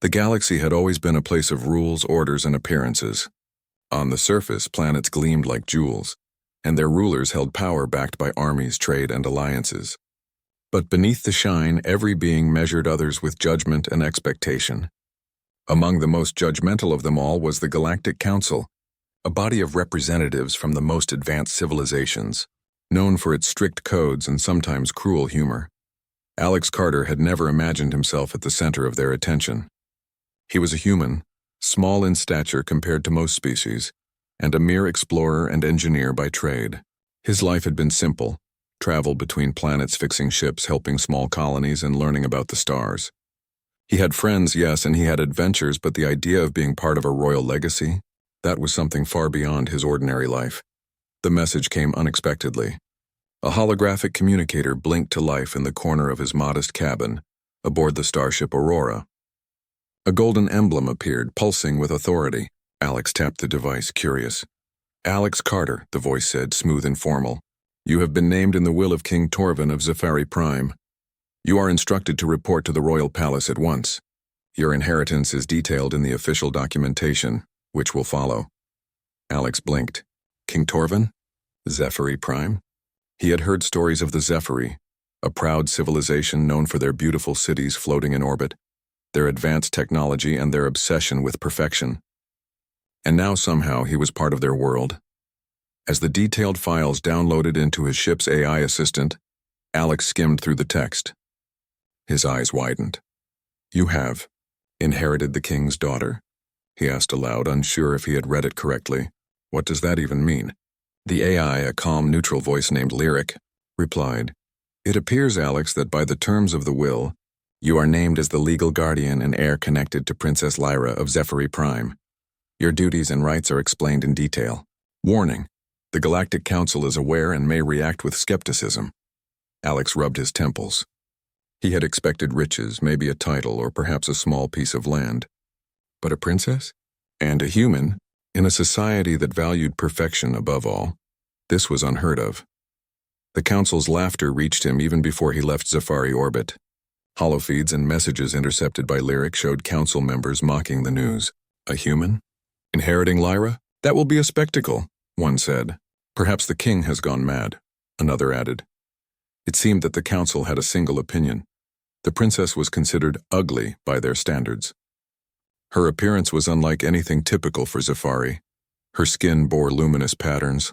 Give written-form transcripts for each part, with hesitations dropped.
The galaxy had always been a place of rules, orders, and appearances. On the surface, planets gleamed like jewels, and their rulers held power backed by armies, trade, and alliances. But beneath the shine, every being measured others with judgment and expectation. Among the most judgmental of them all was the Galactic Council, a body of representatives from the most advanced civilizations, known for its strict codes and sometimes cruel humor. Alex Carter had never imagined himself at the center of their attention. He was a human, small in stature compared to most species, and a mere explorer and engineer by trade. His life had been simple: travel between planets, fixing ships, helping small colonies, and learning about the stars. He had friends, yes, and he had adventures, but the idea of being part of a royal legacy, that was something far beyond his ordinary life. The message came unexpectedly. A holographic communicator blinked to life in the corner of his modest cabin, aboard the starship Aurora. A golden emblem appeared, pulsing with authority. Alex tapped the device, curious. "Alex Carter," the voice said, smooth and formal. "You have been named in the will of King Torvin of Scifi Prime. You are instructed to report to the royal palace at once. Your inheritance is detailed in the official documentation, which will follow." Alex blinked. King Torvin? Scifi Prime? He had heard stories of the Scifi, a proud civilization known for their beautiful cities floating in orbit, their advanced technology, and their obsession with perfection. And now somehow he was part of their world. As the detailed files downloaded into his ship's AI assistant, Alex skimmed through the text. His eyes widened. "You have inherited the king's daughter?" he asked aloud, unsure if he had read it correctly. "What does that even mean?" The AI, a calm, neutral voice named Lyric, replied, "It appears, Alex, that by the terms of the will, you are named as the legal guardian and heir connected to Princess Lyra of Scifi Prime. Your duties and rights are explained in detail. Warning: the Galactic Council is aware and may react with skepticism." Alex rubbed his temples. He had expected riches, maybe a title, or perhaps a small piece of land. But a princess? And a human, in a society that valued perfection above all. This was unheard of. The Council's laughter reached him even before he left Scifi orbit. Holofeeds and messages intercepted by Lyric showed Council members mocking the news. A human? Inheriting Lyra? That will be a spectacle, one said. Perhaps the king has gone mad, another added. It seemed that the Council had a single opinion. The princess was considered ugly by their standards. Her appearance was unlike anything typical for Scifi. Her skin bore luminous patterns,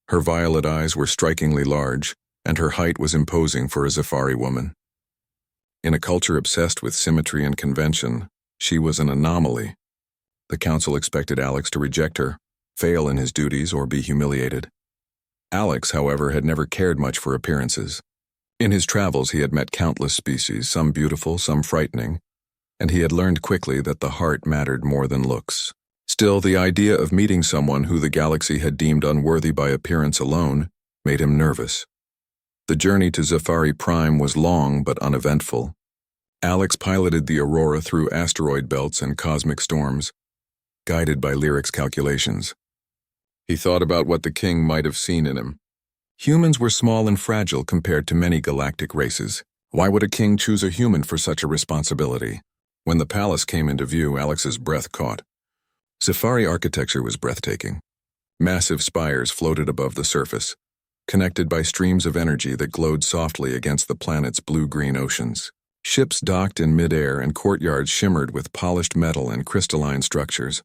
her violet eyes were strikingly large, and her height was imposing for a Scifi woman. In a culture obsessed with symmetry and convention, she was an anomaly. The Council expected Alex to reject her, fail in his duties, or be humiliated. Alex, however, had never cared much for appearances. In his travels he had met countless species, some beautiful, some frightening, and he had learned quickly that the heart mattered more than looks. Still, the idea of meeting someone who the galaxy had deemed unworthy by appearance alone made him nervous. The journey to Scifi Prime was long but uneventful. Alex piloted the Aurora through asteroid belts and cosmic storms, guided by Lyric's calculations. He thought about what the king might have seen in him. Humans were small and fragile compared to many galactic races. Why would a king choose a human for such a responsibility? When the palace came into view, Alex's breath caught. Scifi architecture was breathtaking. Massive spires floated above the surface, connected by streams of energy that glowed softly against the planet's blue-green oceans. Ships docked in midair and courtyards shimmered with polished metal and crystalline structures.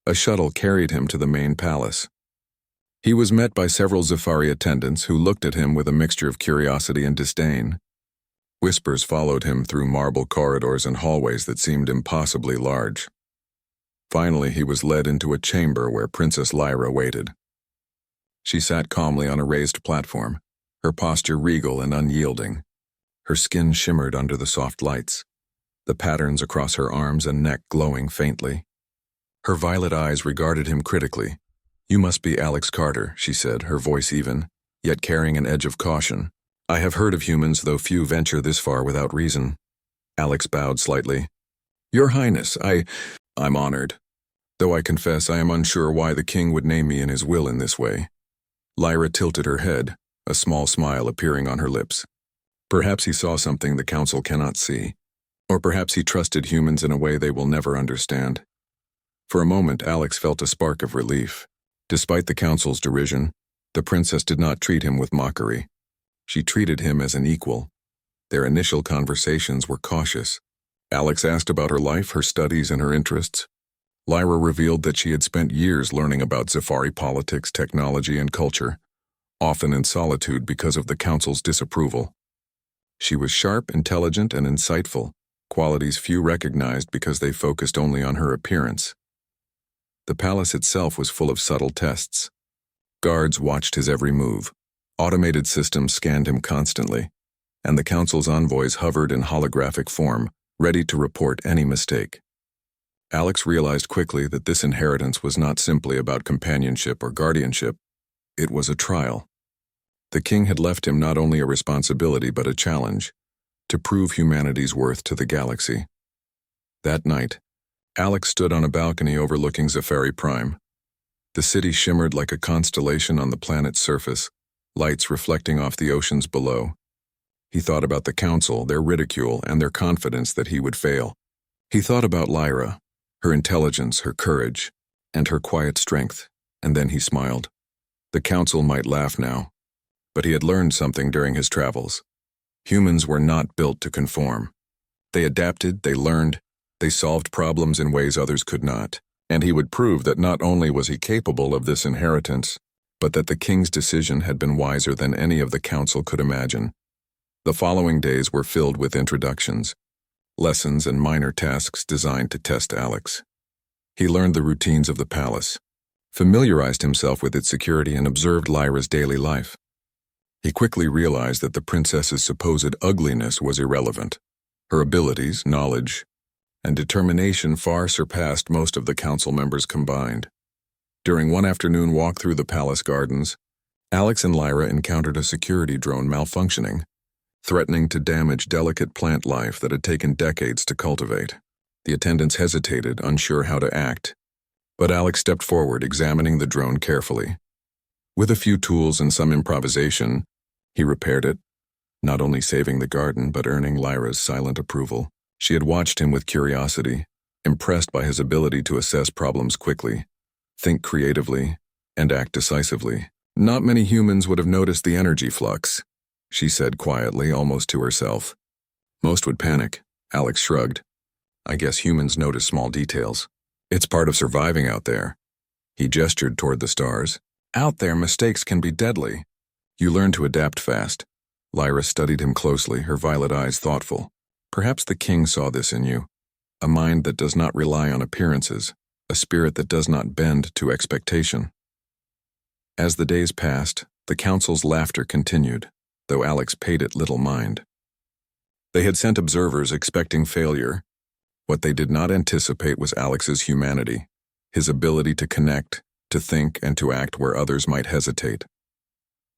A shuttle carried him to the main palace. He was met by several Scifi attendants who looked at him with a mixture of curiosity and disdain. Whispers followed him through marble corridors and hallways that seemed impossibly large. Finally, he was led into a chamber where Princess Lyra waited. She sat calmly on a raised platform, her posture regal and unyielding. Her skin shimmered under the soft lights, the patterns across her arms and neck glowing faintly. Her violet eyes regarded him critically. "You must be Alex Carter," she said, her voice even, yet carrying an edge of caution. "I have heard of humans, though few venture this far without reason." Alex bowed slightly. "Your Highness, I'm honored, though I confess I am unsure why the king would name me in his will in this way." Lyra tilted her head, a small smile appearing on her lips. "Perhaps he saw something the Council cannot see. Or perhaps he trusted humans in a way they will never understand. For a moment, Alex felt a spark of relief. Despite the council's derision, the princess did not treat him with mockery. She treated him as an equal. Their initial conversations were cautious. Alex asked about her life, her studies, and her interests. Lyra revealed that she had spent years learning about Scifi politics, technology, and culture, often in solitude because of the council's disapproval. She was sharp, intelligent, and insightful, qualities few recognized because they focused only on her appearance. The palace itself was full of subtle tests. Guards watched his every move. Automated systems scanned him constantly, and the council's envoys hovered in holographic form, ready to report any mistake. Alex realized quickly that this inheritance was not simply about companionship or guardianship. It was a trial. The king had left him not only a responsibility but a challenge, to prove humanity's worth to the galaxy. That night, Alex stood on a balcony overlooking Scifi Prime. The city shimmered like a constellation on the planet's surface, lights reflecting off the oceans below. He thought about the council, their ridicule, and their confidence that he would fail. He thought about Lyra, her intelligence, her courage, and her quiet strength, and then he smiled. The council might laugh now, but he had learned something during his travels. Humans were not built to conform. They adapted, they learned, they solved problems in ways others could not, and he would prove that not only was he capable of this inheritance, but that the king's decision had been wiser than any of the council could imagine. The following days were filled with introductions, lessons, and minor tasks designed to test Alex. He learned the routines of the palace, familiarized himself with its security, and observed Lyra's daily life. He quickly realized that the princess's supposed ugliness was irrelevant. Her abilities, knowledge, and determination far surpassed most of the council members combined. During one afternoon walk through the palace gardens, Alex and Lyra encountered a security drone malfunctioning, threatening to damage delicate plant life that had taken decades to cultivate. The attendants hesitated, unsure how to act, but Alex stepped forward, examining the drone carefully. With a few tools and some improvisation, he repaired it, not only saving the garden but earning Lyra's silent approval. She had watched him with curiosity, impressed by his ability to assess problems quickly, think creatively, and act decisively. Not many humans would have noticed the energy flux, she said quietly, almost to herself. Most would panic. Alex shrugged. I guess humans notice small details. It's part of surviving out there. He gestured toward the stars. Out there, mistakes can be deadly. You learn to adapt fast. Lyra studied him closely, her violet eyes thoughtful. Perhaps the king saw this in you. A mind that does not rely on appearances, a spirit that does not bend to expectation. As the days passed, the council's laughter continued, though Alex paid it little mind. They had sent observers expecting failure. What they did not anticipate was Alex's humanity, his ability to connect, to think, and to act where others might hesitate.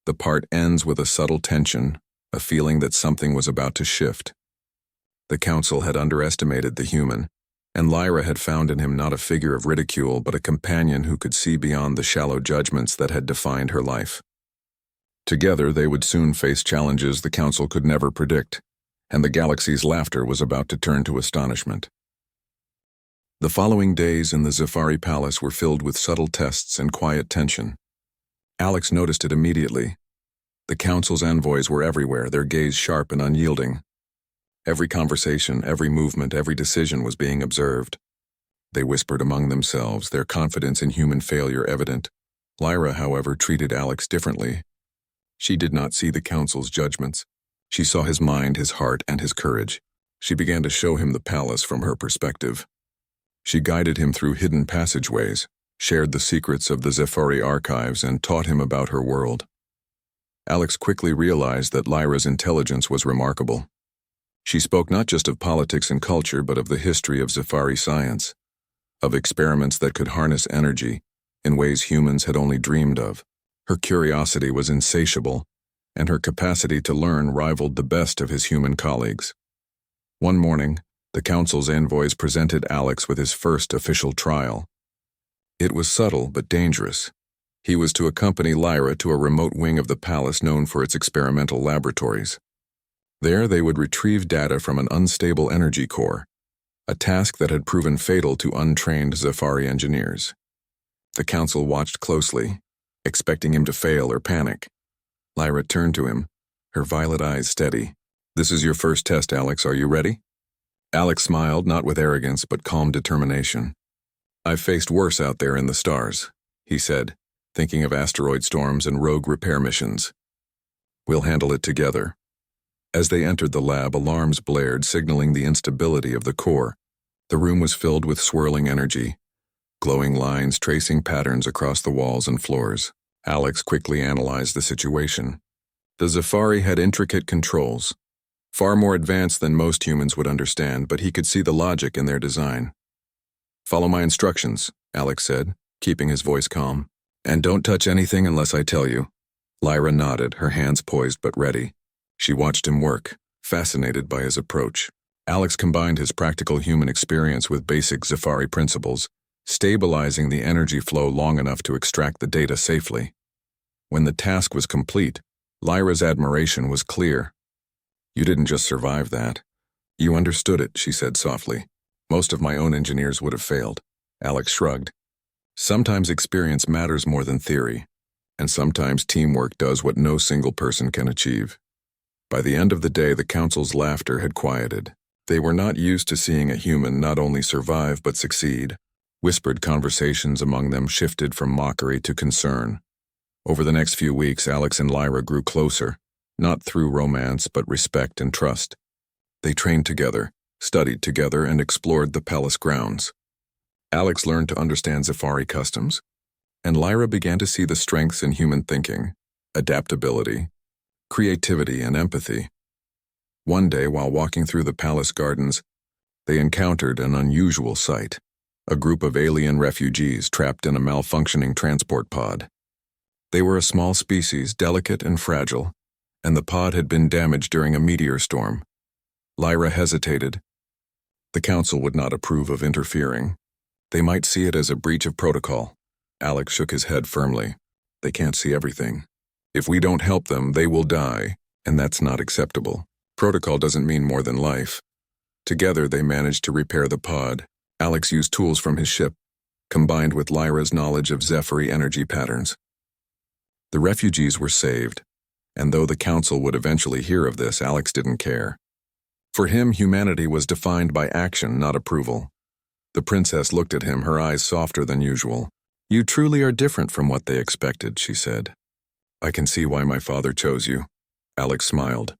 The part ends with a subtle tension, a feeling that something was about to shift. The council had underestimated the human, and Lyra had found in him not a figure of ridicule but a companion who could see beyond the shallow judgments that had defined her life. Together, they would soon face challenges the council could never predict, and the galaxy's laughter was about to turn to astonishment. The following days in the Scifi Palace were filled with subtle tests and quiet tension. Alex noticed it immediately. The council's envoys were everywhere, their gaze sharp and unyielding. Every conversation, every movement, every decision was being observed. They whispered among themselves, their confidence in human failure evident. Lyra, however, treated Alex differently. She did not see the council's judgments. She saw his mind, his heart, and his courage. She began to show him the palace from her perspective. She guided him through hidden passageways, shared the secrets of the Scifi archives, and taught him about her world. Alex quickly realized that Lyra's intelligence was remarkable. She spoke not just of politics and culture, but of the history of Scifi science, of experiments that could harness energy in ways humans had only dreamed of. Her curiosity was insatiable, and her capacity to learn rivaled the best of his human colleagues. One morning, the council's envoys presented Alex with his first official trial. It was subtle but dangerous. He was to accompany Lyra to a remote wing of the palace known for its experimental laboratories. There they would retrieve data from an unstable energy core, a task that had proven fatal to untrained Safari engineers. The council watched closely, expecting him to fail or panic. Lyra turned to him, her violet eyes steady. "This is your first test, Alex. Are you ready?" Alex smiled, not with arrogance, but calm determination. "I've faced worse out there in the stars," he said, thinking of asteroid storms and rogue repair missions. "We'll handle it together." As they entered the lab, alarms blared, signaling the instability of the core. The room was filled with swirling energy, glowing lines tracing patterns across the walls and floors. Alex quickly analyzed the situation. The Safari had intricate controls, far more advanced than most humans would understand, but he could see the logic in their design. "Follow my instructions," Alex said, keeping his voice calm. "And don't touch anything unless I tell you." Lyra nodded, her hands poised but ready. She watched him work, fascinated by his approach. Alex combined his practical human experience with basic Safari principles, stabilizing the energy flow long enough to extract the data safely. When the task was complete, Lyra's admiration was clear. "You didn't just survive that. You understood it," she said softly. "Most of my own engineers would have failed." Alex shrugged. "Sometimes experience matters more than theory, and sometimes teamwork does what no single person can achieve." By the end of the day, the council's laughter had quieted. They were not used to seeing a human not only survive but succeed. Whispered conversations among them shifted from mockery to concern. Over the next few weeks, Alex and Lyra grew closer, not through romance but respect and trust. They trained together, studied together, and explored the palace grounds. Alex learned to understand Safari customs, and Lyra began to see the strengths in human thinking, adaptability, creativity, and empathy. One day, while walking through the palace gardens, they encountered an unusual sight: a group of alien refugees trapped in a malfunctioning transport pod. They were a small species, delicate and fragile, and the pod had been damaged during a meteor storm. Lyra hesitated. The council would not approve of interfering. They might see it as a breach of protocol. Alex shook his head firmly. "They can't see everything. If we don't help them, they will die, and that's not acceptable. Protocol doesn't mean more than life." Together, they managed to repair the pod. Alex used tools from his ship, combined with Lyra's knowledge of Zephyri energy patterns. The refugees were saved, and though the council would eventually hear of this, Alex didn't care. For him, humanity was defined by action, not approval. The princess looked at him, her eyes softer than usual. "You truly are different from what they expected," she said. "I can see why my father chose you." Alex smiled.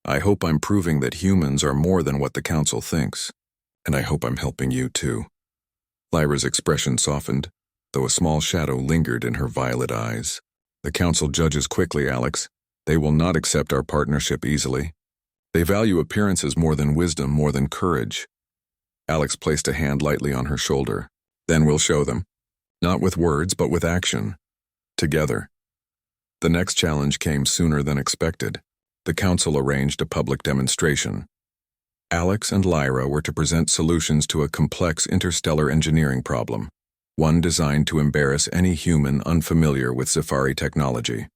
"I hope I'm proving that humans are more than what the council thinks, and I hope I'm helping you too." Lyra's expression softened, though a small shadow lingered in her violet eyes. "The council judges quickly, Alex. They will not accept our partnership easily. They value appearances more than wisdom, more than courage." Alex placed a hand lightly on her shoulder. "Then we'll show them. Not with words, but with action. Together." The next challenge came sooner than expected. The council arranged a public demonstration. Alex and Lyra were to present solutions to a complex interstellar engineering problem, one designed to embarrass any human unfamiliar with Safari technology.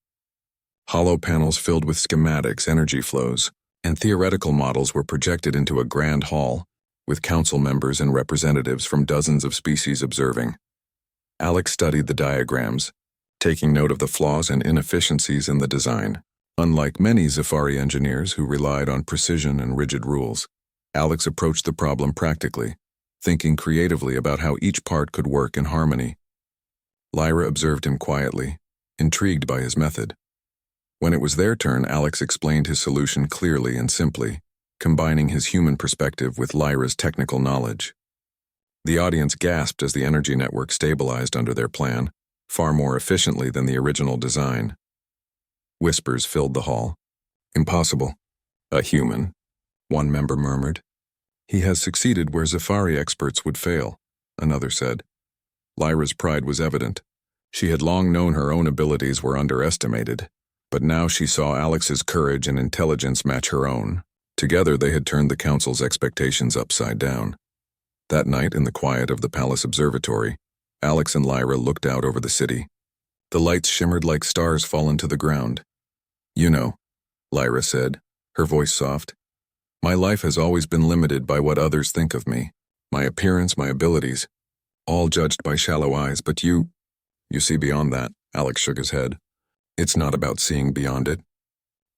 Hollow panels filled with schematics, energy flows, and theoretical models were projected into a grand hall, with council members and representatives from dozens of species observing. Alex studied the diagrams, taking note of the flaws and inefficiencies in the design. Unlike many Safari engineers who relied on precision and rigid rules, Alex approached the problem practically, thinking creatively about how each part could work in harmony. Lyra observed him quietly, intrigued by his method. When it was their turn, Alex explained his solution clearly and simply, combining his human perspective with Lyra's technical knowledge. The audience gasped as the energy network stabilized under their plan, far more efficiently than the original design. Whispers filled the hall. "Impossible. A human," one member murmured. "He has succeeded where Safari experts would fail," another said. Lyra's pride was evident. She had long known her own abilities were underestimated, but now she saw Alex's courage and intelligence match her own. Together they had turned the council's expectations upside down. That night, in the quiet of the palace observatory, Alex and Lyra looked out over the city. The lights shimmered like stars fallen to the ground. "You know," Lyra said, her voice soft. My life has always been limited by what others think of me. My appearance, my abilities, all judged by shallow eyes, but you see beyond that. Alex shook his head. It's not about seeing beyond it.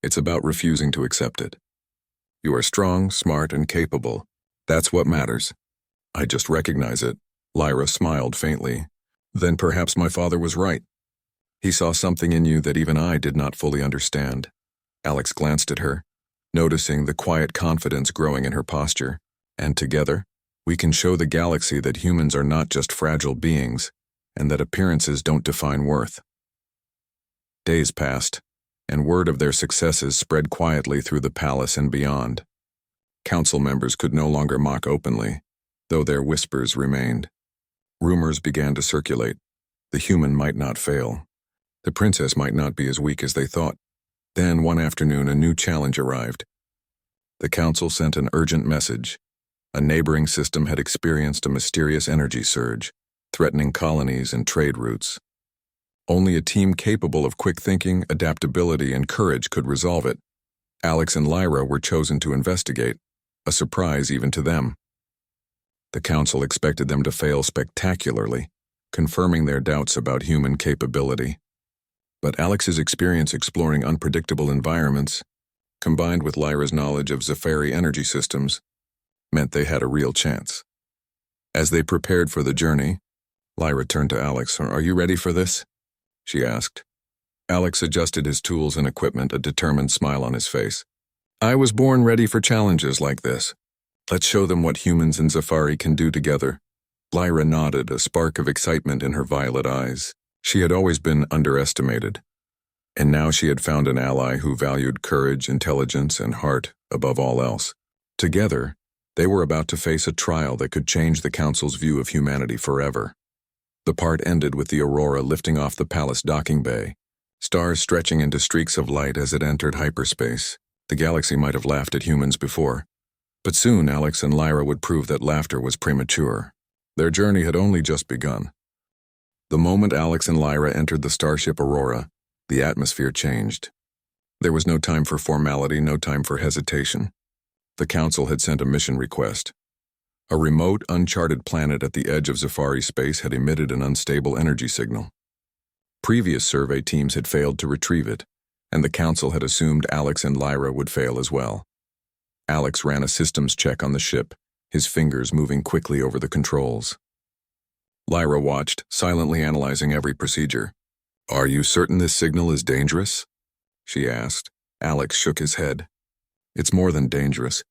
It's about refusing to accept it. You are strong, smart, and capable. That's what matters. I just recognize it. Lyra smiled faintly. Then perhaps my father was right. He saw something in you that even I did not fully understand. Alex glanced at her, noticing the quiet confidence growing in her posture. And together, we can show the galaxy that humans are not just fragile beings, and that appearances don't define worth. Days passed, and word of their successes spread quietly through the palace and beyond. Council members could no longer mock openly, though their whispers remained. Rumors began to circulate. The human might not fail. The princess might not be as weak as they thought. Then, one afternoon, a new challenge arrived. The council sent an urgent message. A neighboring system had experienced a mysterious energy surge, threatening colonies and trade routes. Only a team capable of quick thinking, adaptability, and courage could resolve it. Alex and Lyra were chosen to investigate, a surprise even to them. The council expected them to fail spectacularly, confirming their doubts about human capability. But Alex's experience exploring unpredictable environments, combined with Lyra's knowledge of Scifi energy systems, meant they had a real chance. As they prepared for the journey, Lyra turned to Alex. "Are you ready for this?" she asked. Alex adjusted his tools and equipment, a determined smile on his face. "I was born ready for challenges like this. Let's show them what humans and Scifi can do together." Lyra nodded, a spark of excitement in her violet eyes. She had always been underestimated, and now she had found an ally who valued courage, intelligence, and heart above all else. Together, they were about to face a trial that could change the council's view of humanity forever. The part ended with the Aurora lifting off the palace docking bay, stars stretching into streaks of light as it entered hyperspace. The galaxy might have laughed at humans before, but soon Alex and Lyra would prove that laughter was premature. Their journey had only just begun. The moment Alex and Lyra entered the starship Aurora, the atmosphere changed. There was no time for formality, no time for hesitation. The council had sent a mission request. A remote, uncharted planet at the edge of Scifi space had emitted an unstable energy signal. Previous survey teams had failed to retrieve it, and the council had assumed Alex and Lyra would fail as well. Alex ran a systems check on the ship, his fingers moving quickly over the controls. Lyra watched, silently analyzing every procedure. "Are you certain this signal is dangerous?" she asked. Alex shook his head. "It's more than dangerous.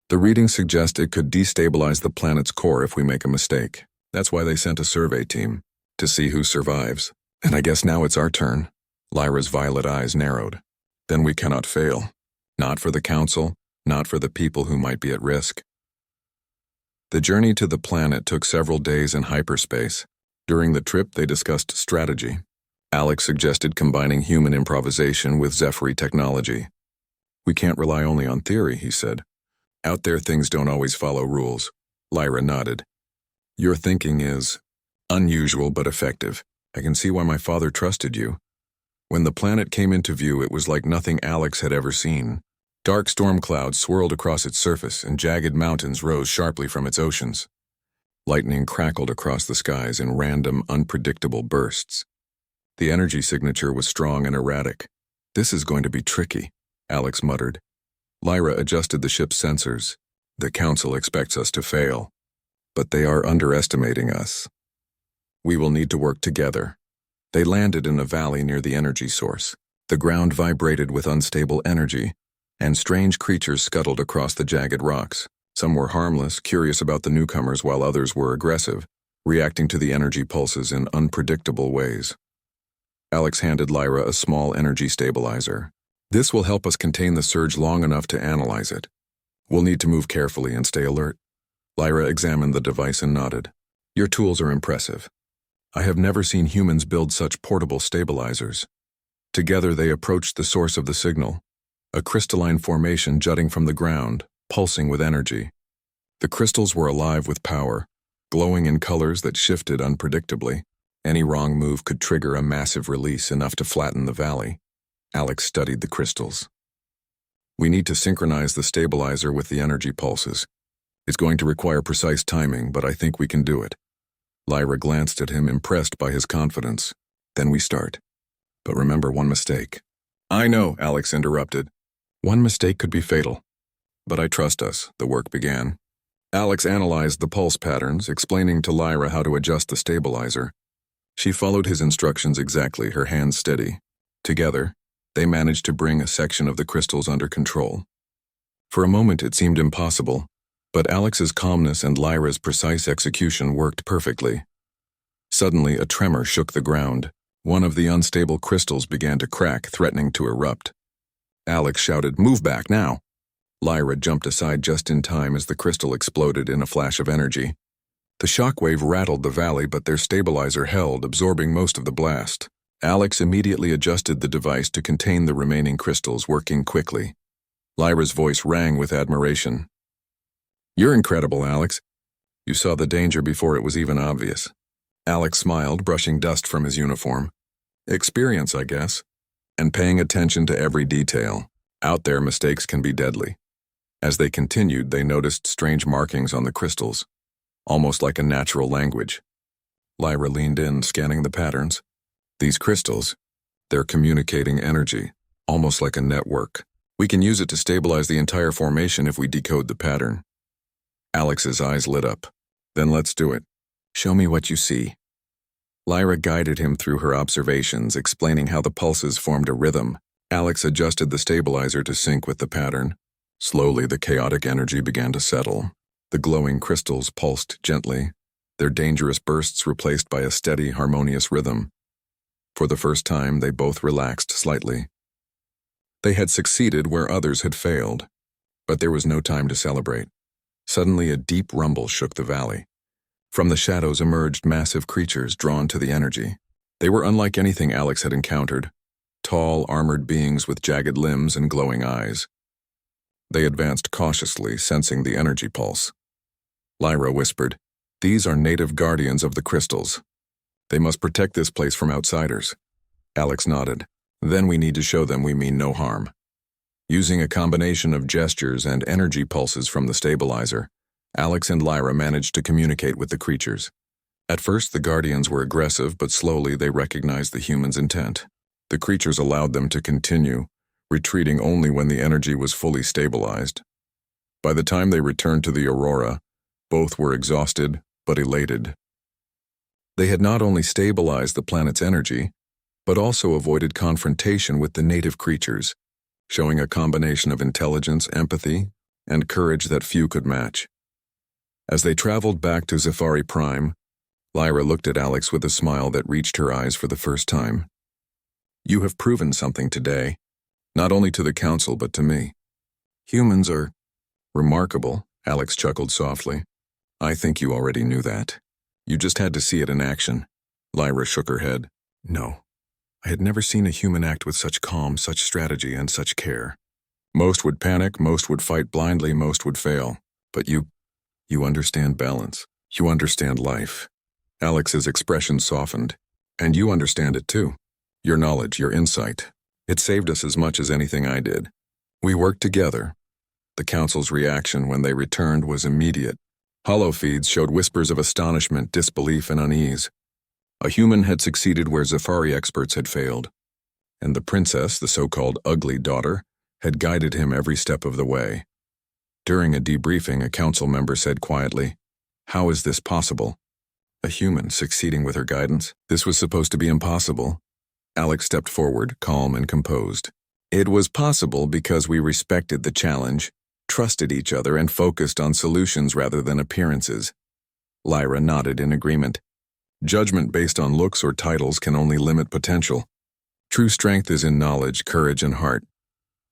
The readings suggest it could destabilize the planet's core if we make a mistake. That's why they sent a survey team, to see who survives. And I guess now it's our turn." Lyra's violet eyes narrowed. "Then we cannot fail. Not for the council, not for the people who might be at risk." The journey to the planet took several days in hyperspace. During the trip, they discussed strategy. Alex suggested combining human improvisation with Scifi technology. "We can't rely only on theory," he said. "Out there things don't always follow rules." Lyra nodded. "Your thinking is unusual but effective. I can see why my father trusted you." When the planet came into view, it was like nothing Alex had ever seen. Dark storm clouds swirled across its surface, and jagged mountains rose sharply from its oceans. Lightning crackled across the skies in random, unpredictable bursts. The energy signature was strong and erratic. "This is going to be tricky," Alex muttered. Lyra adjusted the ship's sensors. "The council expects us to fail, but they are underestimating us. We will need to work together." They landed in a valley near the energy source. The ground vibrated with unstable energy, and strange creatures scuttled across the jagged rocks. Some were harmless, curious about the newcomers, while others were aggressive, reacting to the energy pulses in unpredictable ways. Alex handed Lyra a small energy stabilizer. "This will help us contain the surge long enough to analyze it. We'll need to move carefully and stay alert." Lyra examined the device and nodded. "Your tools are impressive. I have never seen humans build such portable stabilizers." Together they approached the source of the signal, a crystalline formation jutting from the ground, pulsing with energy. The crystals were alive with power, glowing in colors that shifted unpredictably. Any wrong move could trigger a massive release enough to flatten the valley. Alex studied the crystals. We need to synchronize the stabilizer with the energy pulses. It's going to require precise timing, but I think we can do it. Lyra glanced at him, impressed by his confidence. Then we start. But remember one mistake. I know, Alex interrupted. One mistake could be fatal. But I trust us, the work began. Alex analyzed the pulse patterns, explaining to Lyra how to adjust the stabilizer. She followed his instructions exactly, her hands steady. Together, they managed to bring a section of the crystals under control. For a moment it seemed impossible, but Alex's calmness and Lyra's precise execution worked perfectly. Suddenly, a tremor shook the ground. One of the unstable crystals began to crack, threatening to erupt. Alex shouted, "Move back, now!" Lyra jumped aside just in time as the crystal exploded in a flash of energy. The shockwave rattled the valley, but their stabilizer held, absorbing most of the blast. Alex immediately adjusted the device to contain the remaining crystals, working quickly. Lyra's voice rang with admiration. "You're incredible, Alex. You saw the danger before it was even obvious." Alex smiled, brushing dust from his uniform. "Experience, I guess. And paying attention to every detail. Out there, mistakes can be deadly." As they continued, they noticed strange markings on the crystals, almost like a natural language. Lyra leaned in, scanning the patterns. These crystals, they're communicating energy, almost like a network. We can use it to stabilize the entire formation if we decode the pattern. Alex's eyes lit up. "Then let's do it. Show me what you see." Lyra guided him through her observations, explaining how the pulses formed a rhythm. Alex adjusted the stabilizer to sync with the pattern. Slowly, the chaotic energy began to settle. The glowing crystals pulsed gently, their dangerous bursts replaced by a steady, harmonious rhythm. For the first time, they both relaxed slightly. They had succeeded where others had failed. But there was no time to celebrate. Suddenly, a deep rumble shook the valley. From the shadows emerged massive creatures drawn to the energy. They were unlike anything Alex had encountered. Tall, armored beings with jagged limbs and glowing eyes. They advanced cautiously, sensing the energy pulse. Lyra whispered, "These are native guardians of the crystals. They must protect this place from outsiders." Alex nodded. "Then we need to show them we mean no harm." Using a combination of gestures and energy pulses from the stabilizer, Alex and Lyra managed to communicate with the creatures. At first, the guardians were aggressive, but slowly they recognized the humans' intent. The creatures allowed them to continue, retreating only when the energy was fully stabilized. By the time they returned to the Aurora, both were exhausted but elated. They had not only stabilized the planet's energy, but also avoided confrontation with the native creatures, showing a combination of intelligence, empathy, and courage that few could match. As they traveled back to Safari Prime, Lyra looked at Alex with a smile that reached her eyes for the first time. "You have proven something today, not only to the Council but to me. Humans are remarkable," Alex chuckled softly. "I think you already knew that. You just had to see it in action." Lyra shook her head. "No. I had never seen a human act with such calm, such strategy, and such care. Most would panic, most would fight blindly, most would fail. But you understand balance. You understand life." Alex's expression softened. "And you understand it too. Your knowledge, your insight. It saved us as much as anything I did. We worked together." The Council's reaction when they returned was immediate. Holofeeds showed whispers of astonishment, disbelief, and unease. A human had succeeded where Safari experts had failed. And the princess, the so-called ugly daughter, had guided him every step of the way. During a debriefing, a council member said quietly, "How is this possible? A human succeeding with her guidance? This was supposed to be impossible." Alex stepped forward, calm and composed. "It was possible because we respected the challenge, trusted each other, and focused on solutions rather than appearances." Lyra nodded in agreement. "Judgment based on looks or titles can only limit potential. True strength is in knowledge, courage, and heart."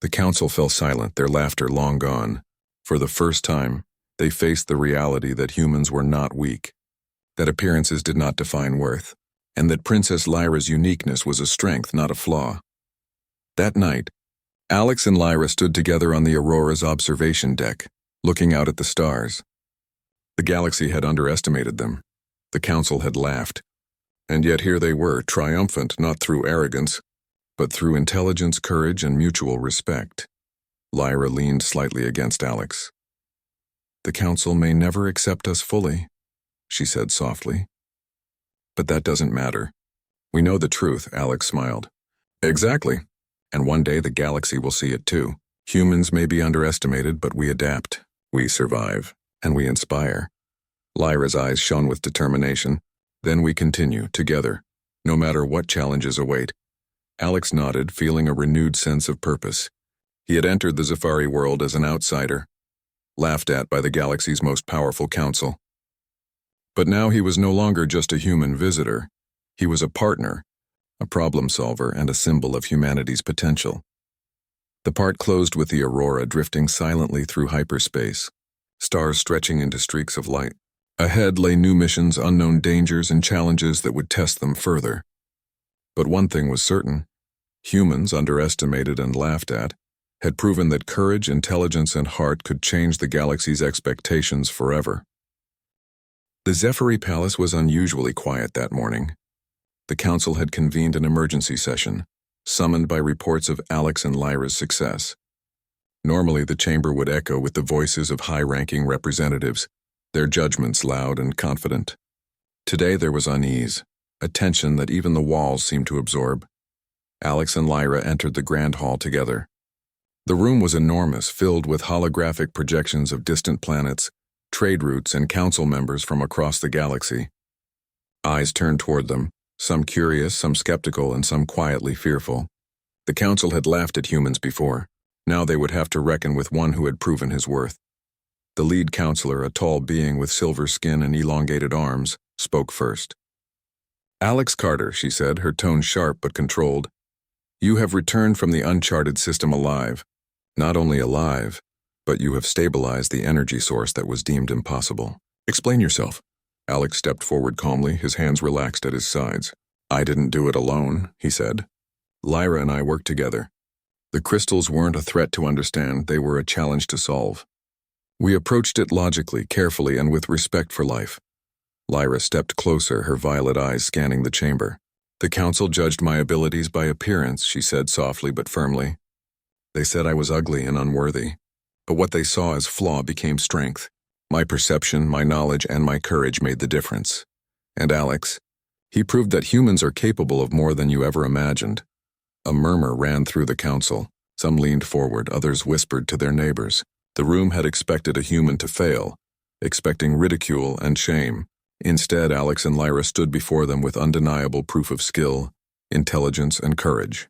The council fell silent, their laughter long gone. For the first time, they faced the reality that humans were not weak, that appearances did not define worth, and that Princess Lyra's uniqueness was a strength, not a flaw. That night, Alex and Lyra stood together on the Aurora's observation deck, looking out at the stars. The galaxy had underestimated them. The council had laughed. And yet here they were, triumphant not through arrogance, but through intelligence, courage, and mutual respect. Lyra leaned slightly against Alex. "The Council may never accept us fully," she said softly. "But that doesn't matter. We know the truth," Alex smiled. "Exactly. And one day the galaxy will see it too. Humans may be underestimated, but we adapt. We survive. And we inspire." Lyra's eyes shone with determination. "Then we continue, together, no matter what challenges await." Alex nodded, feeling a renewed sense of purpose. He had entered the Safari world as an outsider, laughed at by the galaxy's most powerful council. But now he was no longer just a human visitor. He was a partner, a problem solver, and a symbol of humanity's potential. The part closed with the aurora drifting silently through hyperspace, stars stretching into streaks of light. Ahead lay new missions, unknown dangers, and challenges that would test them further. But one thing was certain: humans, underestimated and laughed at, had proven that courage, intelligence, and heart could change the galaxy's expectations forever. The Scifi Palace was unusually quiet that morning. The council had convened an emergency session, summoned by reports of Alex and Lyra's success. Normally, the chamber would echo with the voices of high-ranking representatives, their judgments loud and confident. Today there was unease, a tension that even the walls seemed to absorb. Alex and Lyra entered the grand hall together. The room was enormous, filled with holographic projections of distant planets, trade routes, and council members from across the galaxy. Eyes turned toward them, some curious, some skeptical, and some quietly fearful. The council had laughed at humans before. Now they would have to reckon with one who had proven his worth. The lead counselor, a tall being with silver skin and elongated arms, spoke first. "Alex Carter," she said, her tone sharp but controlled. "You have returned from the uncharted system alive. Not only alive, but you have stabilized the energy source that was deemed impossible. Explain yourself." Alex stepped forward calmly, his hands relaxed at his sides. "I didn't do it alone," he said. "Lyra and I worked together. The crystals weren't a threat to understand, they were a challenge to solve. We approached it logically, carefully, and with respect for life." Lyra stepped closer, her violet eyes scanning the chamber. "The council judged my abilities by appearance," she said softly but firmly. "They said I was ugly and unworthy, but what they saw as flaw became strength. My perception, my knowledge, and my courage made the difference. And Alex, he proved that humans are capable of more than you ever imagined." A murmur ran through the council. Some leaned forward, others whispered to their neighbors. The room had expected a human to fail, expecting ridicule and shame. Instead, Alex and Lyra stood before them with undeniable proof of skill, intelligence, and courage.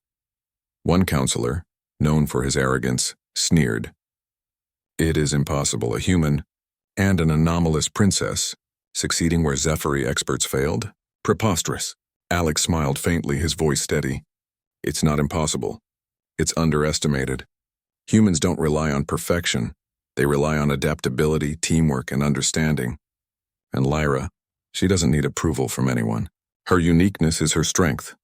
One counselor, known for his arrogance, sneered. "It is impossible, a human, and an anomalous princess, succeeding where Scifi experts failed? Preposterous." Alex smiled faintly, his voice steady. "It's not impossible. It's underestimated. Humans don't rely on perfection. They rely on adaptability, teamwork, and understanding. And Lyra, she doesn't need approval from anyone. Her uniqueness is her strength."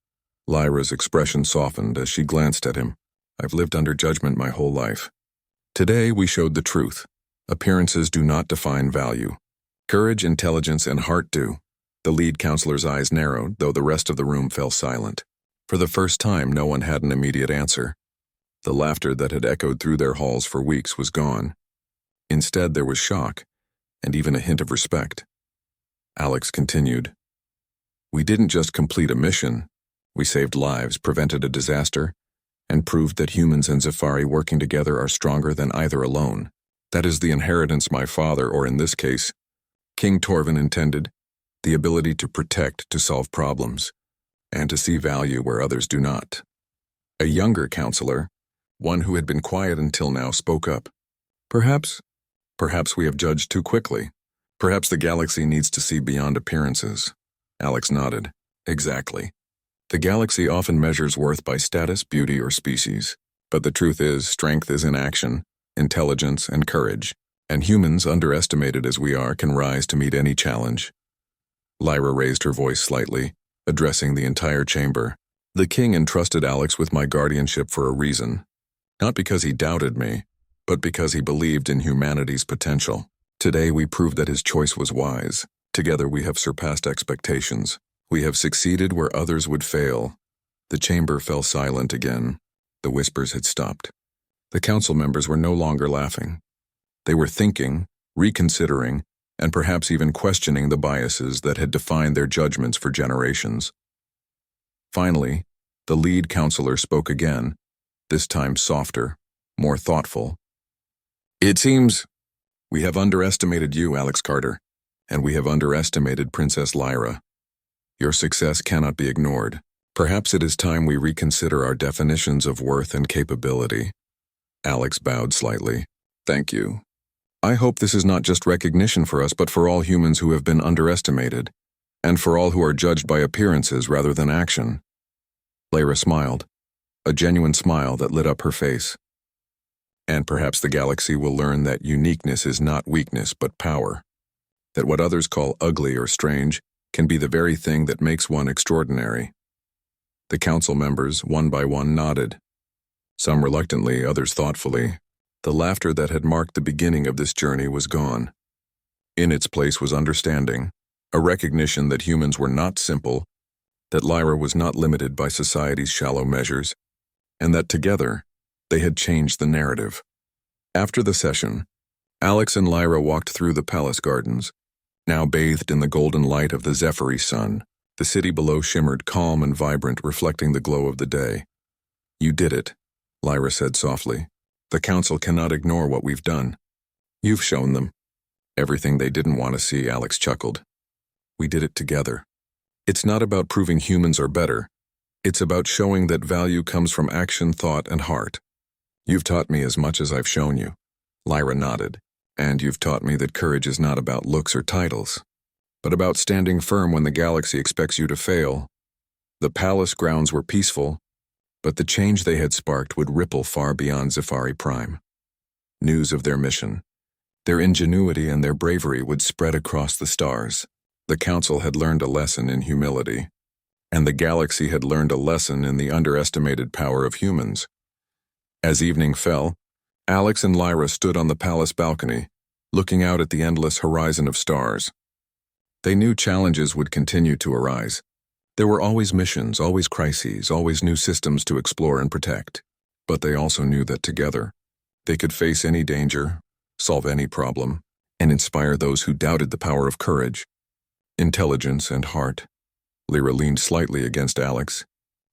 Lyra's expression softened as she glanced at him. "I've lived under judgment my whole life. Today we showed the truth. Appearances do not define value. Courage, intelligence, and heart do." The lead counselor's eyes narrowed, though the rest of the room fell silent. For the first time, no one had an immediate answer. The laughter that had echoed through their halls for weeks was gone. Instead, there was shock, and even a hint of respect. Alex continued. "We didn't just complete a mission. We saved lives, prevented a disaster, and proved that humans and Safari working together are stronger than either alone. That is the inheritance my father, or in this case, King Torvin, intended, the ability to protect, to solve problems, and to see value where others do not." A younger counselor, one who had been quiet until now, spoke up. Perhaps we have judged too quickly. Perhaps the galaxy needs to see beyond appearances." Alex nodded. "Exactly. The galaxy often measures worth by status, beauty, or species. But the truth is, strength is in action, intelligence, and courage. And humans, underestimated as we are, can rise to meet any challenge." Lyra raised her voice slightly, addressing the entire chamber. "The king entrusted Alex with my guardianship for a reason. Not because he doubted me, but because he believed in humanity's potential. Today we proved that his choice was wise. Together we have surpassed expectations. We have succeeded where others would fail." The chamber fell silent again. The whispers had stopped. The council members were no longer laughing. They were thinking, reconsidering, and perhaps even questioning the biases that had defined their judgments for generations. Finally, the lead counselor spoke again, this time softer, more thoughtful. "It seems we have underestimated you, Alex Carter, and we have underestimated Princess Lyra. Your success cannot be ignored. Perhaps it is time we reconsider our definitions of worth and capability." Alex bowed slightly. "Thank you. I hope this is not just recognition for us, but for all humans who have been underestimated, and for all who are judged by appearances rather than action." Lyra smiled, a genuine smile that lit up her face. "And perhaps the galaxy will learn that uniqueness is not weakness but power, that what others call ugly or strange can be the very thing that makes one extraordinary." The council members, one by one, nodded. Some reluctantly, others thoughtfully. The laughter that had marked the beginning of this journey was gone. In its place was understanding, a recognition that humans were not simple, that Lyra was not limited by society's shallow measures, and that together, they had changed the narrative. After the session, Alex and Lyra walked through the palace gardens, now bathed in the golden light of the Scifi sun. The city below shimmered calm and vibrant, reflecting the glow of the day. "You did it," Lyra said softly. "The council cannot ignore what we've done. You've shown them." "Everything they didn't want to see," Alex chuckled. "We did it together. It's not about proving humans are better. It's about showing that value comes from action, thought, and heart. You've taught me as much as I've shown you." Lyra nodded. "And you've taught me that courage is not about looks or titles, but about standing firm when the galaxy expects you to fail." The palace grounds were peaceful, but the change they had sparked would ripple far beyond Scifi Prime. News of their mission, their ingenuity and their bravery would spread across the stars. The council had learned a lesson in humility, and the galaxy had learned a lesson in the underestimated power of humans. As evening fell, Alex and Lyra stood on the palace balcony, looking out at the endless horizon of stars. They knew challenges would continue to arise. There were always missions, always crises, always new systems to explore and protect. But they also knew that together, they could face any danger, solve any problem, and inspire those who doubted the power of courage, intelligence, and heart. Lyra leaned slightly against Alex,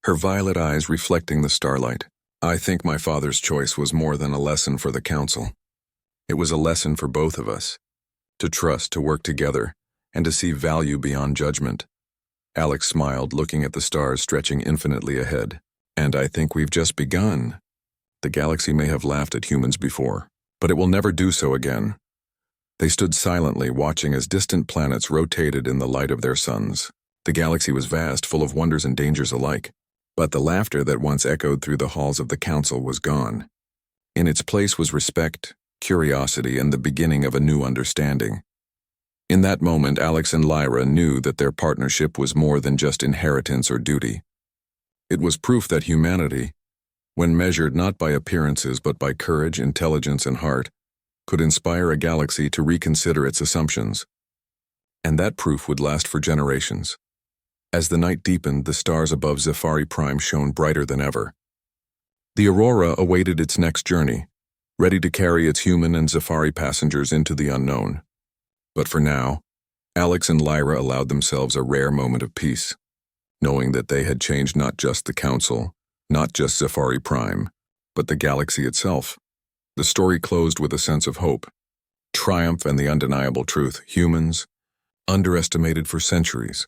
her violet eyes reflecting the starlight. "I think my father's choice was more than a lesson for the council. It was a lesson for both of us, to trust, to work together, and to see value beyond judgment." Alex smiled, looking at the stars stretching infinitely ahead. "And I think we've just begun. The galaxy may have laughed at humans before, but it will never do so again." They stood silently, watching as distant planets rotated in the light of their suns. The galaxy was vast, full of wonders and dangers alike, but the laughter that once echoed through the halls of the council was gone. In its place was respect, curiosity, and the beginning of a new understanding. In that moment, Alex and Lyra knew that their partnership was more than just inheritance or duty. It was proof that humanity, when measured not by appearances but by courage, intelligence, and heart, could inspire a galaxy to reconsider its assumptions. And that proof would last for generations. As the night deepened, the stars above Scifi Prime shone brighter than ever. The Aurora awaited its next journey, ready to carry its human and Scifi passengers into the unknown. But for now, Alex and Lyra allowed themselves a rare moment of peace, knowing that they had changed not just the Council, not just Scifi Prime, but the galaxy itself. The story closed with a sense of hope, triumph, and the undeniable truth: humans, underestimated for centuries,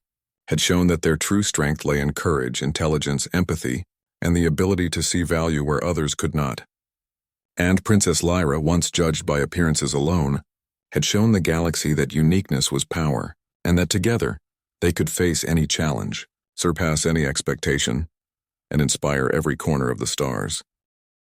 had shown that their true strength lay in courage, intelligence, empathy, and the ability to see value where others could not. And Princess Lyra, once judged by appearances alone, had shown the galaxy that uniqueness was power, and that together they could face any challenge, surpass any expectation, and inspire every corner of the stars.